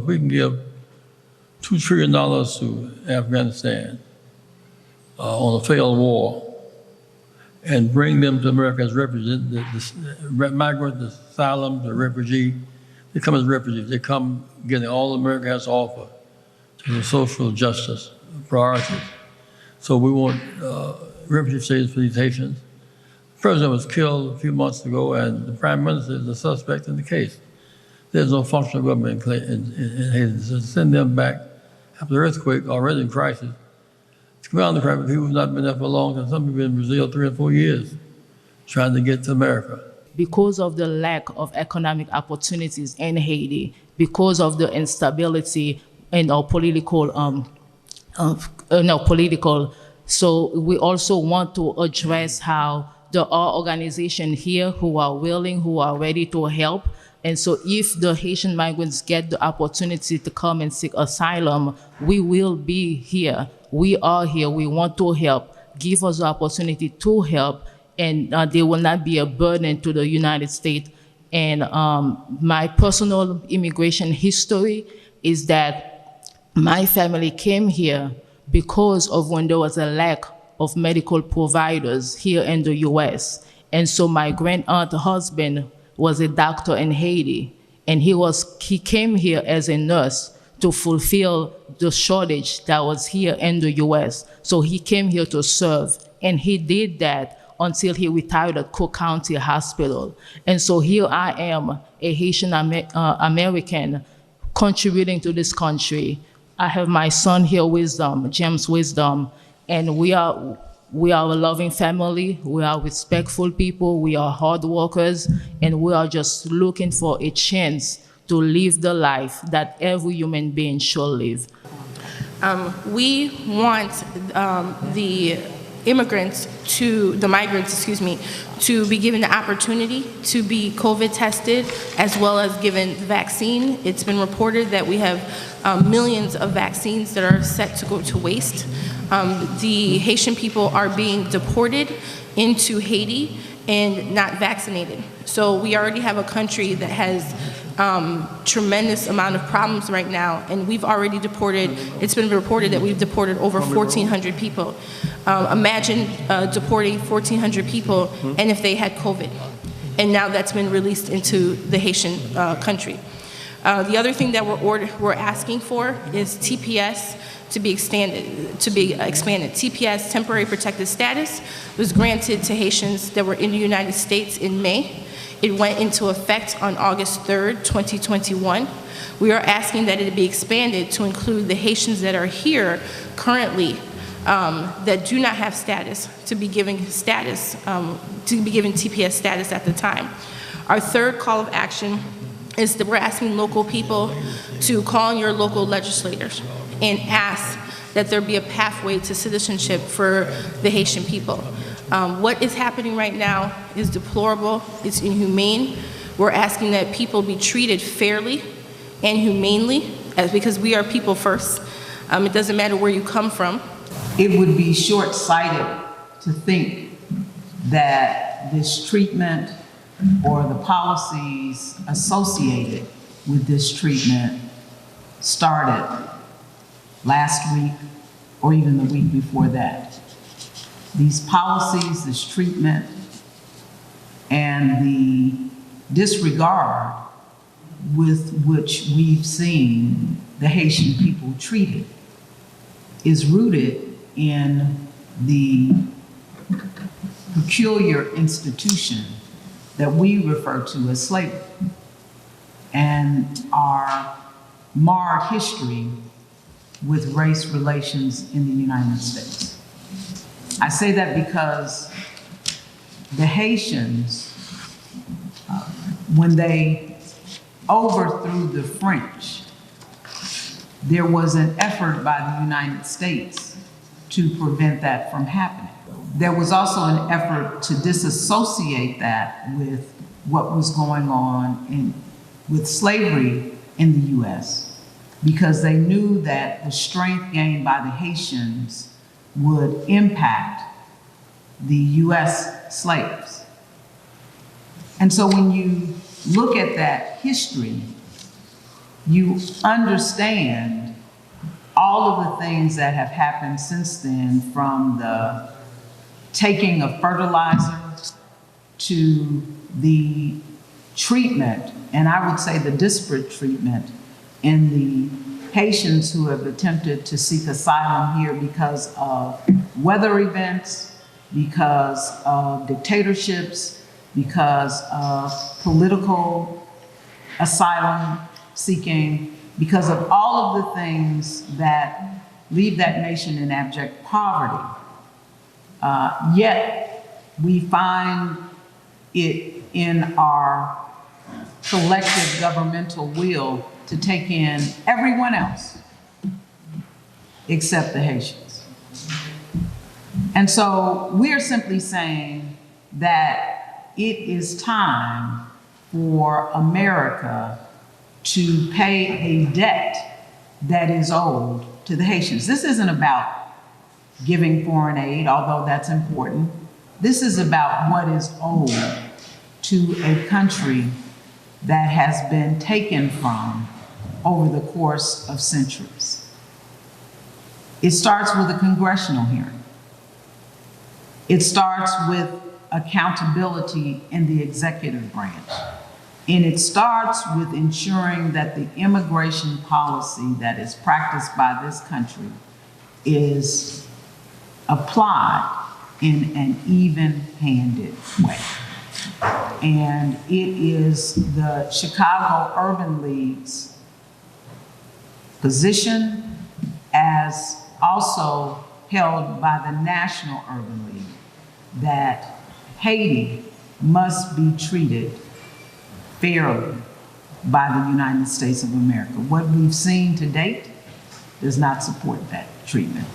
We can give $2 trillion to Afghanistan on a failed war and bring them to America as refugees. The migrants, the asylum, the refugee, they come as refugees. They come getting all America has to offer to the social justice priorities. So we want refugee status for these Haitians. The president was killed a few months ago, and the prime minister is the suspect in the case. There's no functional government in Haiti. So send them back after the earthquake, already in crisis. It's around the crisis. People have not been there for long time. Some people in Brazil 3 or 4 years trying to get to America. Because of the lack of economic opportunities in Haiti, because of the instability in our political, so we also want to address how there are organizations here who are willing, who are ready to help. And so if the Haitian migrants get the opportunity to come and seek asylum, we will be here. We are here. We want to help. Give us the opportunity to help, and they will not be a burden to the United States. And my personal immigration history is that my family came here because of when there was a lack of medical providers here in the US. And so my grand-aunt husband was a doctor in Haiti, and he came here as a nurse to fulfill the shortage that was here in the US. So he came here to serve, and he did that until he retired at Cook County Hospital. And so here I am, a Haitian American, contributing to this country. I have my son here, Wisdom, James Wisdom, and we are a loving family. We are respectful people. We are hard workers, and we are just looking for a chance to live the life that every human being should live. We want the migrants, to be given the opportunity to be COVID tested, as well as given the vaccine. It's been reported that we have millions of vaccines that are set to go to waste. The Haitian people are being deported into Haiti and not vaccinated. So we already have a country that has tremendous amount of problems right now, and we've already deported, it's been reported that we've deported over 1,400 people. Imagine deporting 1,400 people, and if they had COVID, and now that's been released into the Haitian country. The other thing that we're asking for is TPS to be expanded. TPS, temporary protected status, was granted to Haitians that were in the United States in May. It went into effect on August 3rd, 2021. We are asking that it be expanded to include the Haitians that are here currently that do not have status, to be given status, to be given TPS status at the time. Our third call of action is that we're asking local people to call on your local legislators and ask that there be a pathway to citizenship for the Haitian people. What is happening right now is deplorable, it's inhumane. We're asking that people be treated fairly and humanely, because we are people first. It doesn't matter where you come from. It would be short-sighted to think that this treatment or the policies associated with this treatment started last week or even the week before that. These policies, this treatment, and the disregard with which we've seen the Haitian people treated is rooted in the peculiar institution that we refer to as slavery and our marred history with race relations in the United States. I say that because the Haitians, when they overthrew the French, there was an effort by the United States to prevent that from happening. There was also an effort to disassociate that with what was going on with slavery in the US, because they knew that the strength gained by the Haitians would impact the US slaves. And so when you look at that history, you understand all of the things that have happened since then, from the taking of fertilizer to the treatment, and I would say the disparate treatment in the Haitians who have attempted to seek asylum here because of weather events, because of dictatorships, because of political asylum seeking, because of all of the things that leave that nation in abject poverty. Yet we find it in our collective governmental will to take in everyone else except the Haitians. And so we're simply saying that it is time for America to pay a debt that is owed to the Haitians. This isn't about giving foreign aid, although that's important. This is about what is owed to a country that has been taken from over the course of centuries. It starts with a congressional hearing. It starts with accountability in the executive branch. And it starts with ensuring that the immigration policy that is practiced by this country is applied in an even-handed way. And it is the Chicago Urban League's position, as also held by the National Urban League, that Haiti must be treated fairly by the United States of America. What we've seen to date does not support that treatment.